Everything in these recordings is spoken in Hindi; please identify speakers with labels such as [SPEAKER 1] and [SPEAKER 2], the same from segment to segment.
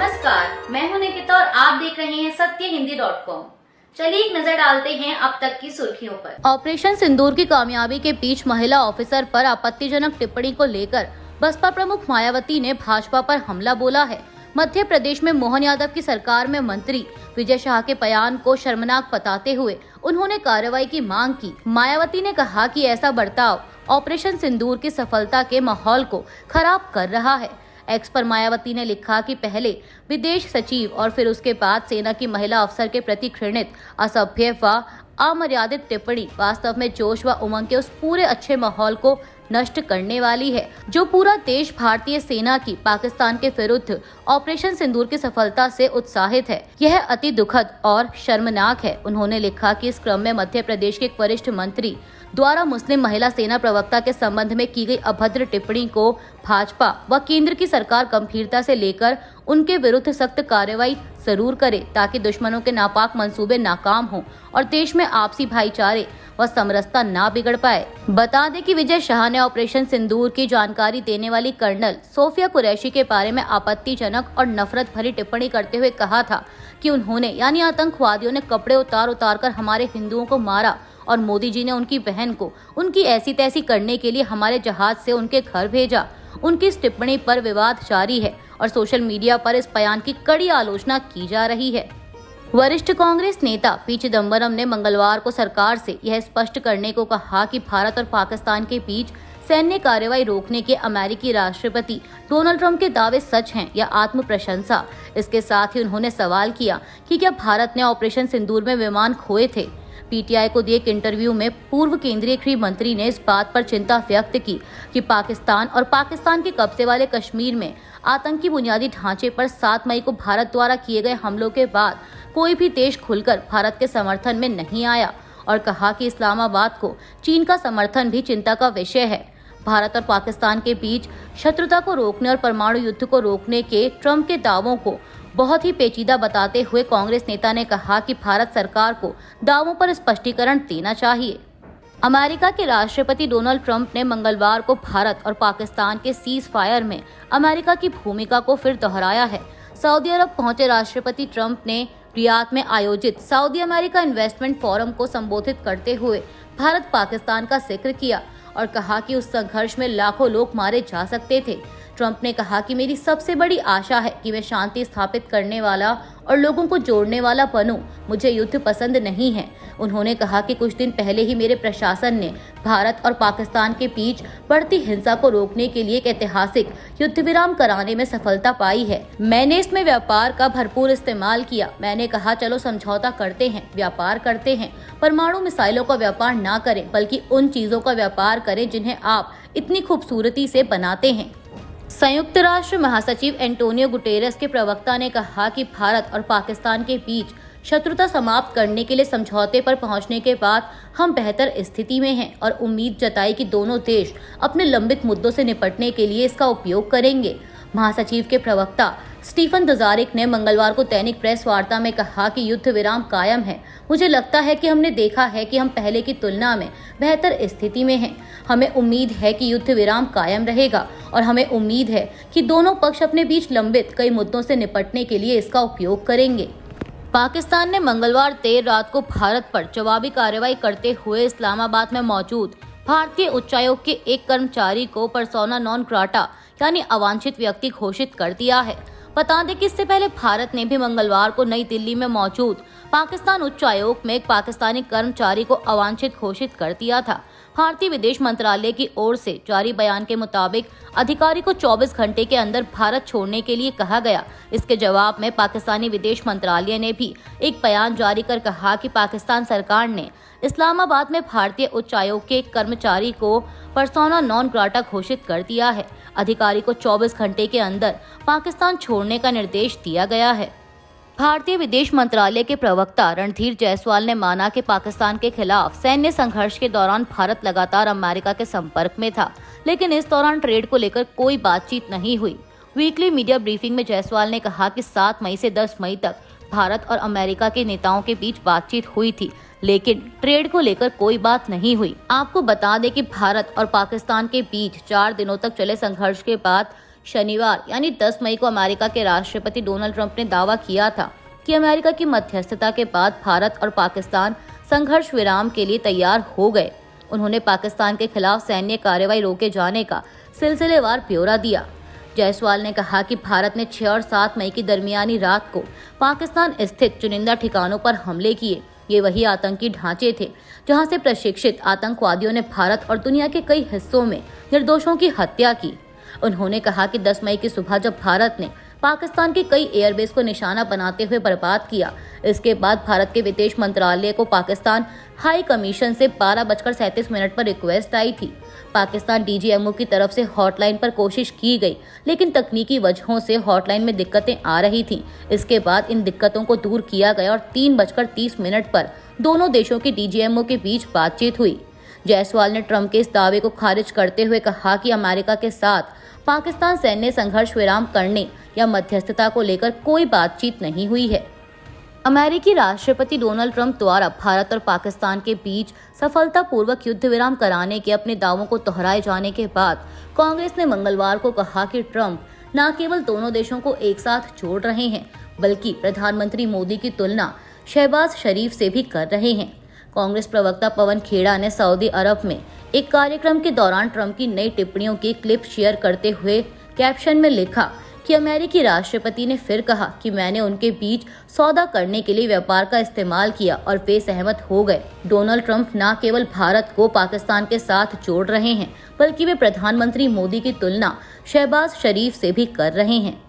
[SPEAKER 1] नमस्कार, मैं हूं निकिता और आप देख रहे हैं सत्यहिंदी.com। चलिए एक नजर डालते हैं अब तक की सुर्खियों पर।
[SPEAKER 2] ऑपरेशन सिंदूर की कामयाबी के बीच महिला ऑफिसर पर आपत्तिजनक टिप्पणी को लेकर बसपा प्रमुख मायावती ने भाजपा पर हमला बोला है। मध्य प्रदेश में मोहन यादव की सरकार में मंत्री विजय शाह के बयान को शर्मनाक बताते हुए उन्होंने कार्रवाई की मांग की। मायावती ने कहा कि ऐसा बर्ताव ऑपरेशन सिंदूर की सफलता के माहौल को खराब कर रहा है। एक्स पर मायावती ने लिखा कि पहले विदेश सचिव और फिर उसके बाद सेना की महिला अफसर के प्रति घृणित, असभ्य व अमर्यादित टिप्पणी वास्तव में जोश व उमंग के उस पूरे अच्छे माहौल को नष्ट करने वाली है जो पूरा देश भारतीय सेना की पाकिस्तान के विरुद्ध ऑपरेशन सिंदूर की सफलता से उत्साहित है। यह अति दुखद और शर्मनाक है। उन्होंने लिखा कि इस क्रम में मध्य प्रदेश के एक वरिष्ठ मंत्री द्वारा मुस्लिम महिला सेना प्रवक्ता के संबंध में की गई अभद्र टिप्पणी को भाजपा व केंद्र की सरकार गंभीरता से लेकर उनके विरुद्ध सख्त कार्रवाई जरूर करे ताकि दुश्मनों के नापाक मंसूबे नाकाम हों और देश में आपसी भाईचारे व समरसता ना बिगड़ पाए। बता दें कि विजय शाह ने ऑपरेशन सिंदूर की जानकारी देने वाली कर्नल सोफिया कुरैशी के बारे में आपत्तिजनक और नफरत भरी टिप्पणी करते हुए कहा था कि उन्होंने यानी आतंकवादियों ने कपड़े उतार कर हमारे हिंदुओं को मारा और मोदी जी ने उनकी बहन को उनकी ऐसी तैसी करने के लिए हमारे जहाज से उनके घर भेजा। उनकी इस टिप्पणी पर विवाद जारी है और सोशल मीडिया पर इस बयान की कड़ी आलोचना की जा रही है। वरिष्ठ कांग्रेस नेता पी चिदम्बरम ने मंगलवार को सरकार से यह स्पष्ट करने को कहा कि भारत और पाकिस्तान के बीच सैन्य कार्रवाई रोकने के अमेरिकी राष्ट्रपति डोनाल्ड ट्रंप के दावे सच हैं या आत्म प्रशंसा। इसके साथ ही उन्होंने सवाल किया कि क्या भारत ने ऑपरेशन सिंदूर में विमान खोए थे। पीटीआई को दिए एक इंटरव्यू में पूर्व केंद्रीय गृह मंत्री ने इस बात पर चिंता व्यक्त की कि पाकिस्तान और पाकिस्तान के कब्जे वाले कश्मीर में आतंकी बुनियादी ढांचे पर 7 मई को भारत द्वारा किए गए हमलों के बाद कोई भी देश खुलकर भारत के समर्थन में नहीं आया और कहा कि इस्लामाबाद को चीन का समर्थन भी चिंता का विषय है। भारत और पाकिस्तान के बीच शत्रुता को रोकने और परमाणु युद्ध को रोकने के ट्रंप के दावों को बहुत ही पेचीदा बताते हुए कांग्रेस नेता ने कहा कि भारत सरकार को दावों पर स्पष्टीकरण देना चाहिए। अमेरिका के राष्ट्रपति डोनाल्ड ट्रंप ने मंगलवार को भारत और पाकिस्तान के सीज फायर में अमेरिका की भूमिका को फिर दोहराया है। सऊदी अरब पहुंचे राष्ट्रपति ट्रंप ने रियाद में आयोजित सऊदी अमेरिका इन्वेस्टमेंट फोरम को संबोधित करते हुए भारत पाकिस्तान का जिक्र किया और कहा कि उस संघर्ष में लाखों लोग मारे जा सकते थे। ट्रंप ने कहा कि मेरी सबसे बड़ी आशा है कि मैं शांति स्थापित करने वाला और लोगों को जोड़ने वाला बनूं। मुझे युद्ध पसंद नहीं है। उन्होंने कहा कि कुछ दिन पहले ही मेरे प्रशासन ने भारत और पाकिस्तान के बीच बढ़ती हिंसा को रोकने के लिए एक ऐतिहासिक युद्ध विराम कराने में सफलता पाई है। मैंने इसमें व्यापार का भरपूर इस्तेमाल किया। मैंने कहा चलो समझौता करते हैं, व्यापार करते हैं। परमाणु मिसाइलों का व्यापार ना करें बल्कि उन चीजों का व्यापार करें जिन्हें आप इतनी खूबसूरती से बनाते हैं। संयुक्त राष्ट्र महासचिव एंटोनियो गुटेरेस के प्रवक्ता ने कहा कि भारत और पाकिस्तान के बीच शत्रुता समाप्त करने के लिए समझौते पर पहुंचने के बाद हम बेहतर स्थिति में हैं और उम्मीद जताई कि दोनों देश अपने लंबित मुद्दों से निपटने के लिए इसका उपयोग करेंगे। महासचिव के प्रवक्ता स्टीफन दुजारिक ने मंगलवार को दैनिक प्रेस वार्ता में कहा कि युद्ध विराम कायम है। मुझे लगता है कि हमने देखा है कि हम पहले की तुलना में बेहतर स्थिति में हैं। हमें उम्मीद है कि युद्ध विराम कायम रहेगा और हमें उम्मीद है कि दोनों पक्ष अपने बीच लंबित कई मुद्दों से निपटने के लिए इसका उपयोग करेंगे। पाकिस्तान ने मंगलवार देर रात को भारत पर जवाबी कार्रवाई करते हुए इस्लामाबाद में मौजूद भारतीय उच्चायोग के एक कर्मचारी को पर्सोना नॉन ग्राटा यानी अवांछित व्यक्ति घोषित कर दिया है। बता दें कि इससे पहले भारत ने भी मंगलवार को नई दिल्ली में मौजूद पाकिस्तान उच्चायोग में एक पाकिस्तानी कर्मचारी को अवांछित घोषित कर दिया था। भारतीय विदेश मंत्रालय की ओर से जारी बयान के मुताबिक अधिकारी को 24 घंटे के अंदर भारत छोड़ने के लिए कहा गया। इसके जवाब में पाकिस्तानी विदेश मंत्रालय ने भी एक बयान जारी कर कहा कि पाकिस्तान सरकार ने इस्लामाबाद में भारतीय उच्चायोग के एक कर्मचारी को पर्सोना नॉन ग्राटा घोषित कर दिया है। अधिकारी को 24 घंटे के अंदर पाकिस्तान छोड़ने का निर्देश दिया गया है। भारतीय विदेश मंत्रालय के प्रवक्ता रणधीर जायसवाल ने माना कि पाकिस्तान के खिलाफ सैन्य संघर्ष के दौरान भारत लगातार अमेरिका के संपर्क में था, लेकिन इस दौरान ट्रेड को लेकर कोई बातचीत नहीं हुई। वीकली मीडिया ब्रीफिंग में जायसवाल ने कहा कि 7 मई से 10 मई तक भारत और अमेरिका के नेताओं के बीच बातचीत हुई थी, लेकिन ट्रेड को लेकर कोई बात नहीं हुई। आपको बता दें कि भारत और पाकिस्तान के बीच 4 दिनों तक चले संघर्ष के बाद शनिवार यानी 10 मई को अमेरिका के राष्ट्रपति डोनाल्ड ट्रंप ने दावा किया था कि अमेरिका की मध्यस्थता के बाद भारत और पाकिस्तान संघर्ष विराम के लिए तैयार हो गए। उन्होंने पाकिस्तान के खिलाफ सैन्य कार्रवाई रोके जाने का सिलसिलेवार ब्यौरा दिया। जायसवाल ने कहा कि भारत ने 6 और 7 मई की दरमियानी रात को पाकिस्तान स्थित चुनिंदा ठिकानों पर हमले किए। ये वही आतंकी ढांचे थे जहां से प्रशिक्षित आतंकवादियों ने भारत और दुनिया के कई हिस्सों में निर्दोषों की हत्या की। उन्होंने कहा कि 10 मई की सुबह जब भारत ने पाकिस्तान के कई एयरबेस को निशाना बनाते हुए बर्बाद किया, इसके बाद भारत के विदेश मंत्रालय को पाकिस्तान हाई कमीशन से 12:37 पर रिक्वेस्ट आई थी। पाकिस्तान DGMO की तरफ से हॉटलाइन पर कोशिश की गई, लेकिन तकनीकी वजहों से हॉटलाइन में दिक्कतें आ रही थीं। इसके बाद इन दिक्कतों को दूर किया गया और 3:30 पर दोनों देशों की DGMO के बीच बातचीत हुई। जायसवाल ने ट्रंप के इस दावे को खारिज करते हुए कहा कि अमेरिका के साथ पाकिस्तान सैन्य संघर्ष विराम करने या मध्यस्थता को लेकर कोई बातचीत नहीं हुई है। अमेरिकी राष्ट्रपति डोनाल्ड ट्रंप द्वारा भारत और पाकिस्तान के बीच सफलतापूर्वक युद्ध विराम कराने के अपने दावों को दोहराए जाने के बाद कांग्रेस ने मंगलवार को कहा कि ट्रंप न केवल दोनों देशों को एक साथ जोड़ रहे हैं, बल्कि प्रधानमंत्री मोदी की तुलना शहबाज शरीफ से भी कर रहे हैं। कांग्रेस प्रवक्ता पवन खेड़ा ने सऊदी अरब में एक कार्यक्रम के दौरान ट्रंप की नई टिप्पणियों की क्लिप शेयर करते हुए कैप्शन में लिखा कि अमेरिकी राष्ट्रपति ने फिर कहा कि मैंने उनके बीच सौदा करने के लिए व्यापार का इस्तेमाल किया और वे सहमत हो गए। डोनाल्ड ट्रंप न केवल भारत को पाकिस्तान के साथ जोड़ रहे हैं, बल्कि वे प्रधानमंत्री मोदी की तुलना शहबाज शरीफ से भी कर रहे हैं।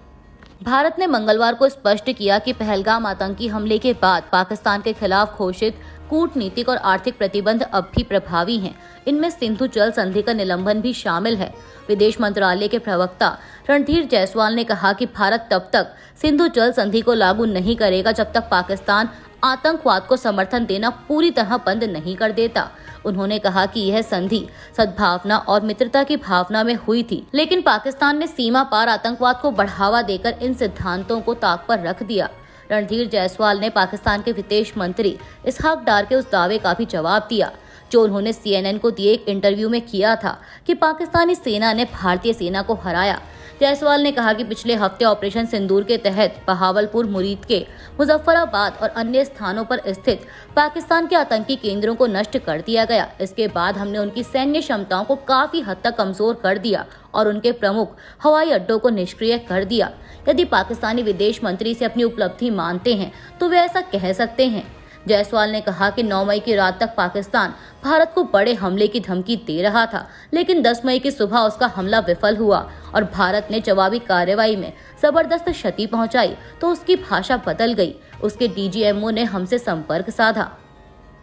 [SPEAKER 2] भारत ने मंगलवार को स्पष्ट किया कि पहलगाम आतंकी हमले के बाद पाकिस्तान के खिलाफ घोषित कूटनीतिक और आर्थिक प्रतिबंध अब भी प्रभावी हैं। इनमें सिंधु जल संधि का निलंबन भी शामिल है। विदेश मंत्रालय के प्रवक्ता रणधीर जायसवाल ने कहा कि भारत तब तक सिंधु जल संधि को लागू नहीं करेगा जब तक पाकिस्तान आतंकवाद को समर्थन देना पूरी तरह बंद नहीं कर देता। उन्होंने कहा कि यह संधि सद्भावना और मित्रता की भावना में हुई थी, लेकिन पाकिस्तान ने सीमा पार आतंकवाद को बढ़ावा देकर इन सिद्धांतों को ताक पर रख दिया। रणधीर जायसवाल ने पाकिस्तान के विदेश मंत्री इसहाक डार के उस दावे का भी जवाब दिया जो उन्होंने CNN को दिए एक इंटरव्यू में किया था कि पाकिस्तानी सेना ने भारतीय सेना को हराया। जायसवाल ने कहा कि पिछले हफ्ते ऑपरेशन सिंदूर के तहत बहावलपुर, मुरीद के मुजफ्फराबाद और अन्य स्थानों पर स्थित पाकिस्तान के आतंकी केंद्रों को नष्ट कर दिया गया। इसके बाद हमने उनकी सैन्य क्षमताओं को काफी हद तक कमजोर कर दिया और उनके प्रमुख हवाई अड्डों को निष्क्रिय कर दिया। यदि पाकिस्तानी विदेश मंत्री से अपनी उपलब्धि मानते हैं तो वे ऐसा कह सकते हैं। जायसवाल ने कहा कि 9 मई की रात तक पाकिस्तान भारत को बड़े हमले की धमकी दे रहा था, लेकिन 10 मई की सुबह उसका हमला विफल हुआ और भारत ने जवाबी कार्रवाई में जबरदस्त क्षति पहुंचाई तो उसकी भाषा बदल गई। उसके DGMO ने हमसे संपर्क साधा।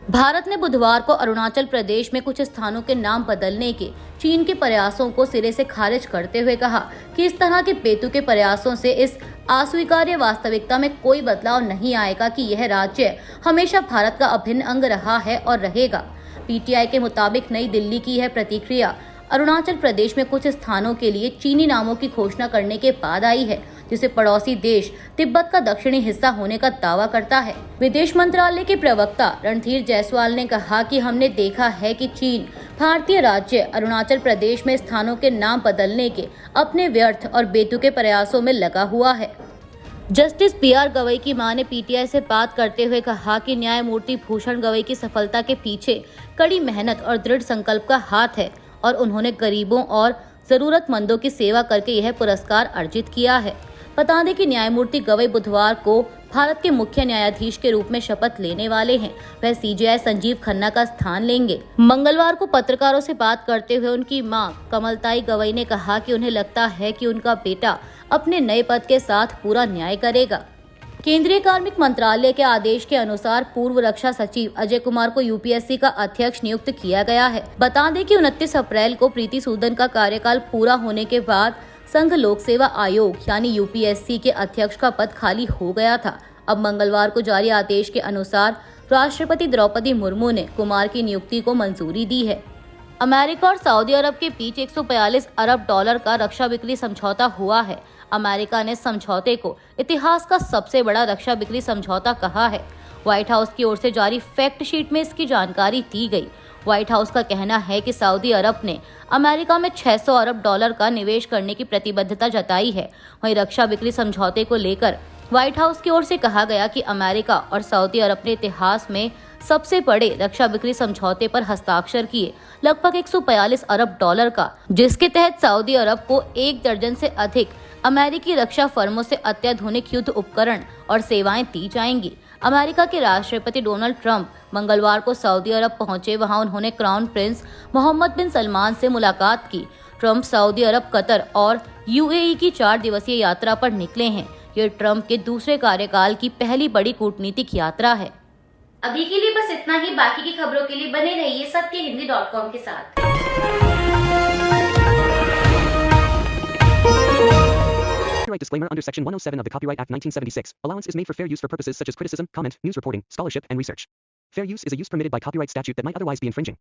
[SPEAKER 2] भारत ने बुधवार को अरुणाचल प्रदेश में कुछ स्थानों के नाम बदलने के चीन के प्रयासों को सिरे से खारिज करते हुए कहा कि इस तरह के बेतुके प्रयासों से इस अस्वीकार्य वास्तविकता में कोई बदलाव नहीं आएगा कि यह राज्य हमेशा भारत का अभिन्न अंग रहा है और रहेगा। PTI के मुताबिक नई दिल्ली की यह प्रतिक्रिया अरुणाचल प्रदेश में कुछ स्थानों के लिए चीनी नामों की घोषणा करने के बाद आई है, जिसे पड़ोसी देश तिब्बत का दक्षिणी हिस्सा होने का दावा करता है। विदेश मंत्रालय के प्रवक्ता रणधीर जायसवाल ने कहा कि हमने देखा है कि चीन भारतीय राज्य अरुणाचल प्रदेश में स्थानों के नाम बदलने के अपने व्यर्थ और बेतुके प्रयासों में लगा हुआ है। जस्टिस BR गवई की मां ने PTI से बात करते हुए कहा कि न्यायमूर्ति भूषण गवई की सफलता के पीछे कड़ी मेहनत और दृढ़ संकल्प का हाथ है और उन्होंने गरीबों और जरूरतमंदों की सेवा करके यह पुरस्कार अर्जित किया है। बता दें कि न्यायमूर्ति गवई बुधवार को भारत के मुख्य न्यायाधीश के रूप में शपथ लेने वाले हैं। वह CJI संजीव खन्ना का स्थान लेंगे। मंगलवार को पत्रकारों से बात करते हुए उनकी मां कमलताई गवई ने कहा कि उन्हें लगता है कि उनका बेटा अपने नए पद के साथ पूरा न्याय करेगा। केंद्रीय कार्मिक मंत्रालय के आदेश के अनुसार पूर्व रक्षा सचिव अजय कुमार को UPSC का अध्यक्ष नियुक्त किया गया है। बता दें कि 29 अप्रैल को प्रीति सूदन का कार्यकाल पूरा होने के बाद संघ लोक सेवा आयोग यानी UPSC के अध्यक्ष का पद खाली हो गया था। अब मंगलवार को जारी आदेश के अनुसार राष्ट्रपति द्रौपदी मुर्मू ने कुमार की नियुक्ति को मंजूरी दी है। अमेरिका और सऊदी अरब के बीच 142 अरब डॉलर का रक्षा बिक्री समझौता हुआ है। अमेरिका ने समझौते को इतिहास का सबसे बड़ा रक्षा बिक्री समझौता कहा है। व्हाइट हाउस की ओर से जारी फैक्ट शीट में इसकी जानकारी दी गई। व्हाइट हाउस का कहना है कि सऊदी अरब ने अमेरिका में 600 अरब डॉलर का निवेश करने की प्रतिबद्धता जताई है। वहीं रक्षा बिक्री समझौते को लेकर व्हाइट हाउस की ओर से कहा गया कि अमेरिका और सऊदी अरब ने इतिहास में सबसे बड़े रक्षा बिक्री समझौते पर हस्ताक्षर किए, लगभग 142 अरब डॉलर का, जिसके तहत सऊदी अरब को 1 दर्जन से अधिक अमेरिकी रक्षा फर्मों से अत्याधुनिक युद्ध उपकरण और सेवाएं दी जाएंगी। अमेरिका के राष्ट्रपति डोनाल्ड ट्रंप मंगलवार को सऊदी अरब पहुंचे। वहां उन्होंने क्राउन प्रिंस मोहम्मद बिन सलमान से मुलाकात की। ट्रंप सऊदी अरब, कतर और यूएई की 4 दिवसीय यात्रा पर निकले हैं। ये ट्रंप के दूसरे कार्यकाल की पहली बड़ी कूटनीतिक यात्रा है।
[SPEAKER 1] अभी के लिए बस इतना ही। बाकी की खबरों के लिए बने रहिए सत्यहिंदी.com के साथ।
[SPEAKER 3] Copyright disclaimer under Section 107 of the Copyright Act 1976. Allowance is made for fair use for purposes such as criticism, comment, news reporting, scholarship, and research. Fair use is a use permitted by copyright statute that might otherwise be infringing.